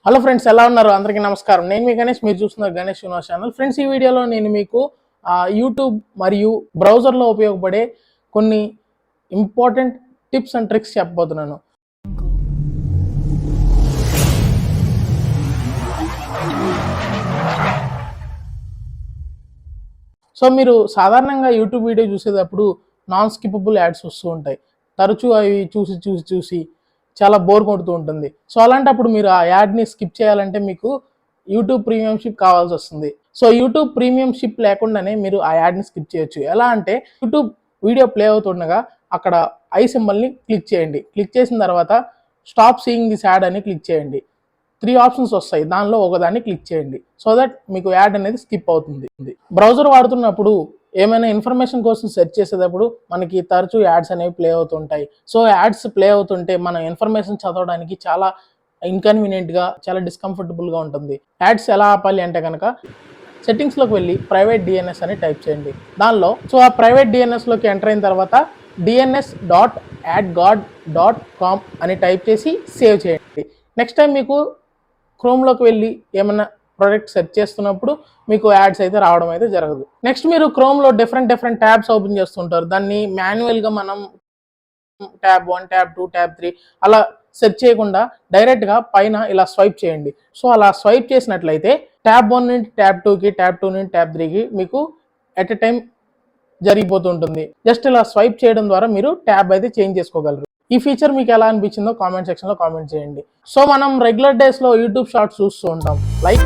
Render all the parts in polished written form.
Hello friends, ఎలా ఉన్నారు? అందరికీ నమస్కారం. నేను మీ గణేష్, మీరు చూస్తున్నారు గణేష్ యూనివర్స్ ఛానల్. ఫ్రెండ్స్, ఈ వీడియోలో నేను మీకు యూట్యూబ్ మరియు బ్రౌజర్లో ఉపయోగపడే కొన్ని ఇంపార్టెంట్ టిప్స్ అండ్ ట్రిక్స్ చెప్పబోతున్నాను. సో మీరు సాధారణంగా యూట్యూబ్ వీడియో చూసేటప్పుడు నాన్ స్కిప్పబుల్ యాడ్స్ వస్తూ ఉంటాయి. తరచూ అవి చూసి చాలా బోర్ కొడుతూ ఉంటుంది. సో అలాంటప్పుడు మీరు ఆ యాడ్ని స్కిప్ చేయాలంటే మీకు యూట్యూబ్ ప్రీమియంషిప్ కావాల్సి వస్తుంది. సో యూట్యూబ్ ప్రీమియంషిప్ లేకుండానే మీరు ఆ యాడ్ని స్కిప్ చేయొచ్చు. ఎలా అంటే యూట్యూబ్ వీడియో ప్లే అవుతుండగా అక్కడ ఐ సింబల్ని క్లిక్ చేయండి. క్లిక్ చేసిన తర్వాత స్టాప్ సీయింగ్ దిస్ యాడ్ అని క్లిక్ చేయండి. 3 ఆప్షన్స్ వస్తాయి, దానిలో ఒకదాన్ని క్లిక్ చేయండి. సో దట్ మీకు యాడ్ అనేది స్కిప్ అవుతుంది. బ్రౌజర్ వాడుతున్నప్పుడు ఏమైనా ఇన్ఫర్మేషన్ కోసం సెర్చ్ చేసేటప్పుడు మనకి తరచూ యాడ్స్ అనేవి ప్లే అవుతుంటాయి. సో యాడ్స్ ప్లే అవుతుంటే మనం ఇన్ఫర్మేషన్ చదవడానికి చాలా ఇన్కన్వీనియంట్గా, చాలా డిస్కంఫర్టబుల్గా ఉంటుంది. యాడ్స్ ఎలా ఆపాలి అంటే కనుక సెట్టింగ్స్లోకి వెళ్ళి ప్రైవేట్ డిఎన్ఎస్ అని టైప్ చేయండి. దానిలో ఆ ప్రైవేట్ డిఎన్ఎస్లోకి ఎంటర్ అయిన తర్వాత dns.adgod.com అని టైప్ చేసి సేవ్ చేయండి. నెక్స్ట్ టైం మీకు క్రోమ్లోకి వెళ్ళి ఏమైనా ప్రోడక్ట్ సెర్చ్ చేస్తున్నప్పుడు మీకు యాడ్స్ అయితే రావడం అయితే జరగదు. నెక్స్ట్ మీరు క్రోమ్లో డిఫరెంట్ ట్యాబ్స్ ఓపెన్ చేస్తుంటారు. దాన్ని మాన్యువల్గా మనం ట్యాబ్ 1, ట్యాబ్ 2, ట్యాబ్ 3 అలా సెర్చ్ చేయకుండా డైరెక్ట్గా పైన ఇలా స్వైప్ చేయండి. సో అలా స్వైప్ చేసినట్లయితే ట్యాబ్ 1 నుండి ట్యాబ్ 2కి, ట్యాబ్ 2 నుండి ట్యాబ్ 3కి మీకు ఎట్ ఎ టైం జరిగిపోతుంటుంది. జస్ట్ ఇలా స్వైప్ చేయడం ద్వారా మీరు ట్యాబ్ అయితే చేంజ్ చేసుకోగలరు. ఈ ఫీచర్ మీకు ఎలా అనిపించిందో కామెంట్ సెక్షన్లో కామెంట్ చేయండి. సో మనం రెగ్యులర్ డేస్లో యూట్యూబ్ షార్ట్స్ చూస్తూ ఉంటాం. లైక్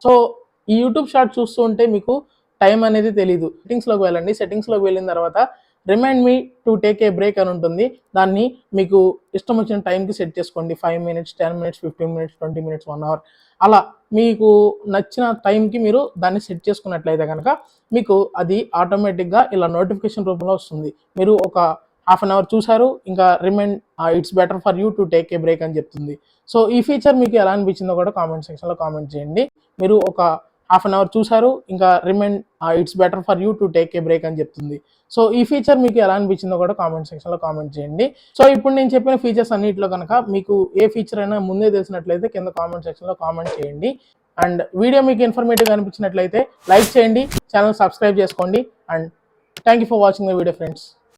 సో ఈ యూట్యూబ్ షార్ట్ చూస్తూ ఉంటే మీకు టైం అనేది తెలీదు. సెట్టింగ్స్లోకి వెళ్ళండి. సెట్టింగ్స్లోకి వెళ్ళిన తర్వాత remind me to take a break అని ఉంటుంది. దాన్ని మీకు ఇష్టం వచ్చిన టైంకి సెట్ చేసుకోండి. 5 minutes, 10 minutes, 15 minutes, 20 minutes, 1 hour అలా మీకు నచ్చిన టైంకి మీరు దాన్ని సెట్ చేసుకున్నట్లయితే కనుక మీకు అది ఆటోమేటిక్గా ఇలా నోటిఫికేషన్ రూపంలో వస్తుంది. మీరు ఒక ½ an hour చూసారు, ఇంకా remind it's better for you to take a break అని చెప్తుంది. సో ఈ ఫీచర్ మీకు ఎలా అనిపించిందో కూడా కామెంట్ సెక్షన్లో కామెంట్ చేయండి. మీరు ఒక ½ an hour చూసారు, ఇంకా remind it's better for you to take a break అని చెప్తుంది. సో ఈ ఫీచర్ మీకు ఎలా అనిపించిందో కూడా కామెంట్ సెక్షన్లో కామెంట్ చేయండి. సో ఇప్పుడు నేను చెప్పిన ఫీచర్స్ అన్నింటిలో కనుక మీకు ఏ ఫీచర్ అయినా ముందే తెలిసినట్లయితే కింద కామెంట్ సెక్షన్లో కామెంట్ చేయండి. అండ్ వీడియో మీకు ఇన్ఫర్మేటివ్గా అనిపించినట్లయితే లైక్ చేయండి, ఛానల్ సబ్స్క్రైబ్ చేసుకోండి. And thank you for watching the video friends.